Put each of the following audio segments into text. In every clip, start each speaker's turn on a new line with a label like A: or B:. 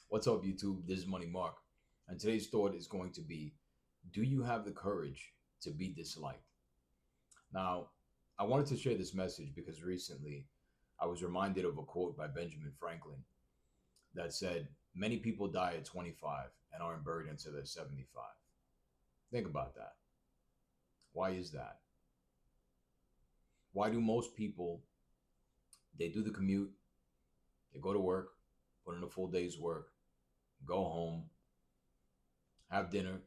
A: What's up, YouTube? This is Money Mark. And today's thought is going to be: do you have the courage to be disliked? Now, I wanted to share this message because recently I was reminded of a quote by Benjamin Franklin that said, "Many people die at 25 and aren't buried until they're 75." Think about that. Why is that? Why do most people, they do the commute, they go to work, put in a full day's work, go home, have dinner,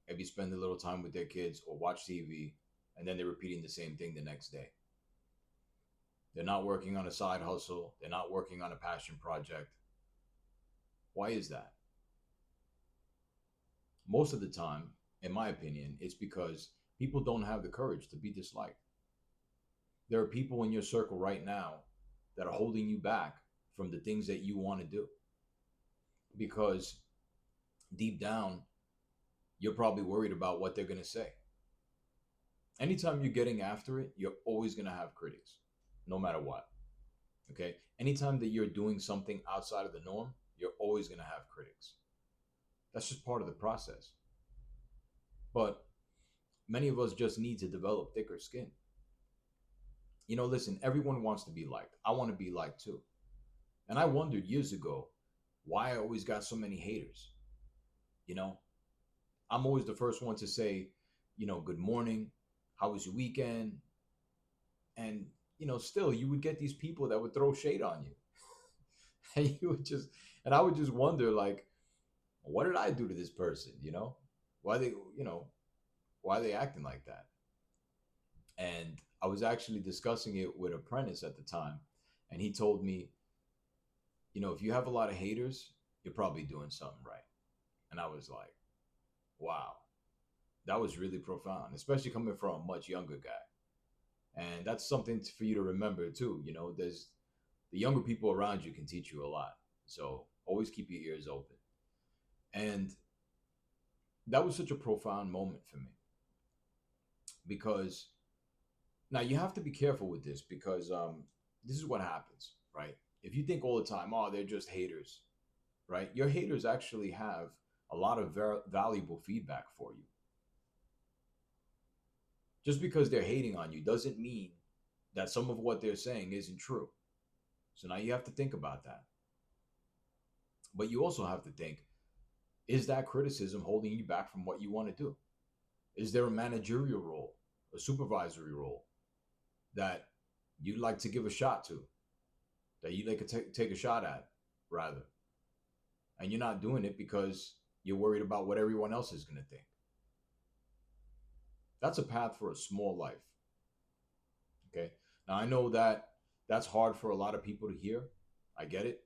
A: maybe spend a little time with their kids or watch TV, and then they're repeating the same thing the next day. They're not working on a side hustle, they're not working on a passion project. Why is that? Most of the time, in my opinion, it's because people don't have the courage to be disliked. There are people in your circle right now that are holding you back from the things that you want to do because deep down, you're probably worried about what they're going to say. Anytime you're getting after it, you're always going to have critics, no matter what. Okay. Anytime that you're doing something outside of the norm, you're always going to have critics. That's just part of the process. But many of us just need to develop thicker skin. Listen, everyone wants to be liked. I want to be liked too. And I wondered years ago why I always got so many haters. You know, I'm always the first one to say, good morning. How was your weekend? And, still you would get these people that would throw shade on you. And I would just wonder, like, what did I do to this person? Why they, you know, why are they acting like that? And I was actually discussing it with Apprentice at the time, and he told me, if you have a lot of haters, you're probably doing something right. And I was like, wow, that was really profound, especially coming from a much younger guy. And that's something for you to remember too. There's the younger people around you can teach you a lot. So always keep your ears open. And that was such a profound moment for me because now you have to be careful with this because this is what happens, right? If you think all the time, oh, they're just haters, right? Your haters actually have a lot of valuable feedback for you. Just because they're hating on you doesn't mean that some of what they're saying isn't true. So now you have to think about that. But you also have to think, is that criticism holding you back from what you want to do? Is there a managerial role, a supervisory role that you'd like to give a shot to, that you'd like to take a shot at, rather? And you're not doing it because you're worried about what everyone else is going to think. That's a path for a small life. Okay. Now, I know that that's hard for a lot of people to hear. I get it.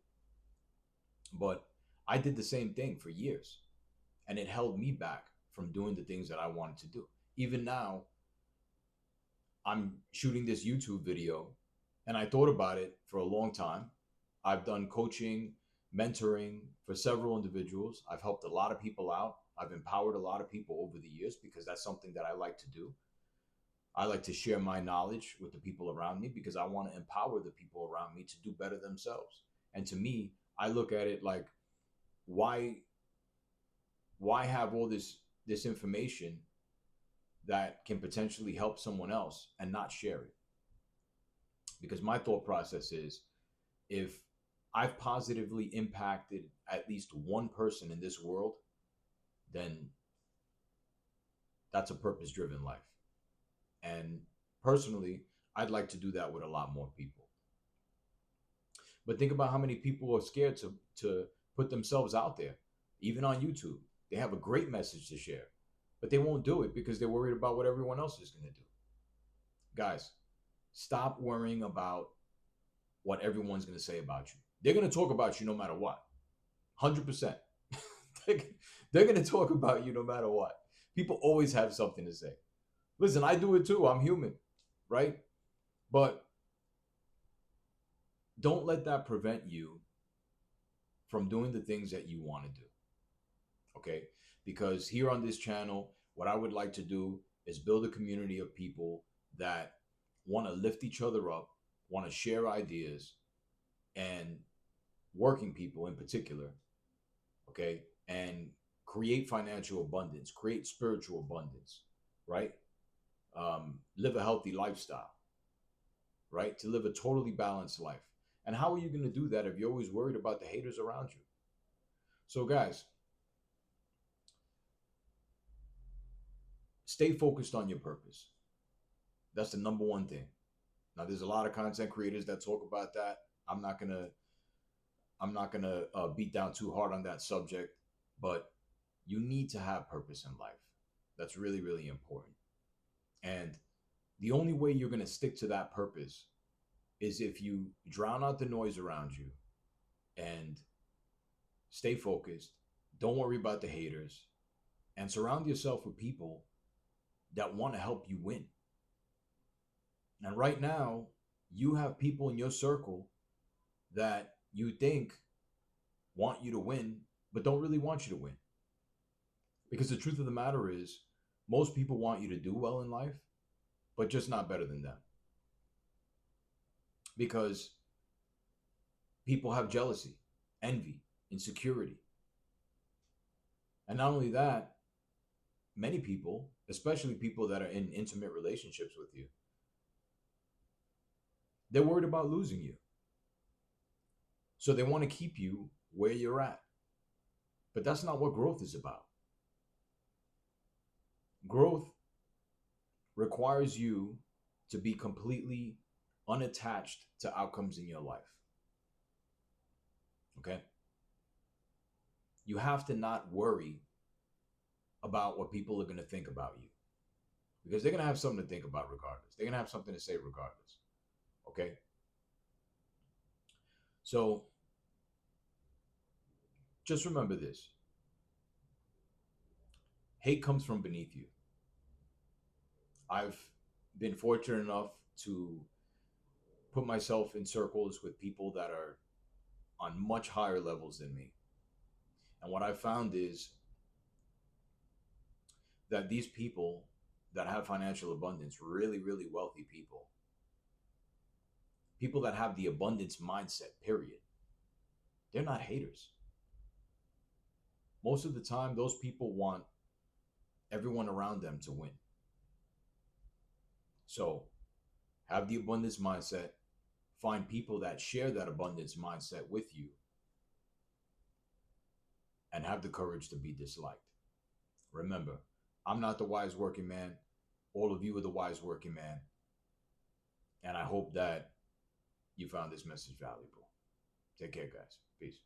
A: But I did the same thing for years, and it held me back from doing the things that I wanted to do. Even now, I'm shooting this YouTube video, and I thought about it for a long time. I've done coaching, mentoring for several individuals. I've helped a lot of people out. I've empowered a lot of people over the years because that's something that I like to do. I like to share my knowledge with the people around me because I want to empower the people around me to do better themselves. And to me, I look at it like, why have all this information that can potentially help someone else and not share it? Because my thought process is, if I've positively impacted at least one person in this world, then that's a purpose driven life. And personally, I'd like to do that with a lot more people. But think about how many people are scared to put themselves out there, even on YouTube. They have a great message to share, but they won't do it because they're worried about what everyone else is going to do. Guys, stop worrying about what everyone's going to say about you. They're going to talk about you no matter what. 100%. They're going to talk about you no matter what. People always have something to say. Listen, I do it too. I'm human, right? But don't let that prevent you from doing the things that you want to do. Okay? Because here on this channel, what I would like to do is build a community of people that want to lift each other up, want to share ideas, and working people in particular okay, and create financial abundance, create spiritual abundance, right? Live a healthy lifestyle, right? To live a totally balanced life. And how are you going to do that if you're always worried about the haters around you? So, guys, stay focused on your purpose. That's the number one thing. Now, there's a lot of content creators that talk about that. I'm not gonna beat down too hard on that subject, but you need to have purpose in life. That's really, really important. And the only way you're gonna stick to that purpose is if you drown out the noise around you and stay focused. Don't worry about the haters and surround yourself with people that want to help you win. And right now, you have people in your circle that you think want you to win, but don't really want you to win. Because the truth of the matter is, most people want you to do well in life, but just not better than them. Because people have jealousy, envy, insecurity. And not only that, many people, especially people that are in intimate relationships with you, they're worried about losing you. So they want to keep you where you're at. But that's not what growth is about. Growth requires you to be completely unattached to outcomes in your life. Okay? You have to not worry about what people are going to think about you because they're going to have something to think about regardless. They're going to have something to say regardless. Okay? So just remember this: hate comes from beneath you. I've been fortunate enough to put myself in circles with people that are on much higher levels than me. And what I found is that these people that have financial abundance, really, really wealthy people, people that have the abundance mindset, period, they're not haters. Most of the time, those people want everyone around them to win. So have the abundance mindset, find people that share that abundance mindset with you, and have the courage to be disliked. Remember, I'm not the wise working man. All of you are the wise working man. And I hope that you found this message valuable. Take care, guys. Peace.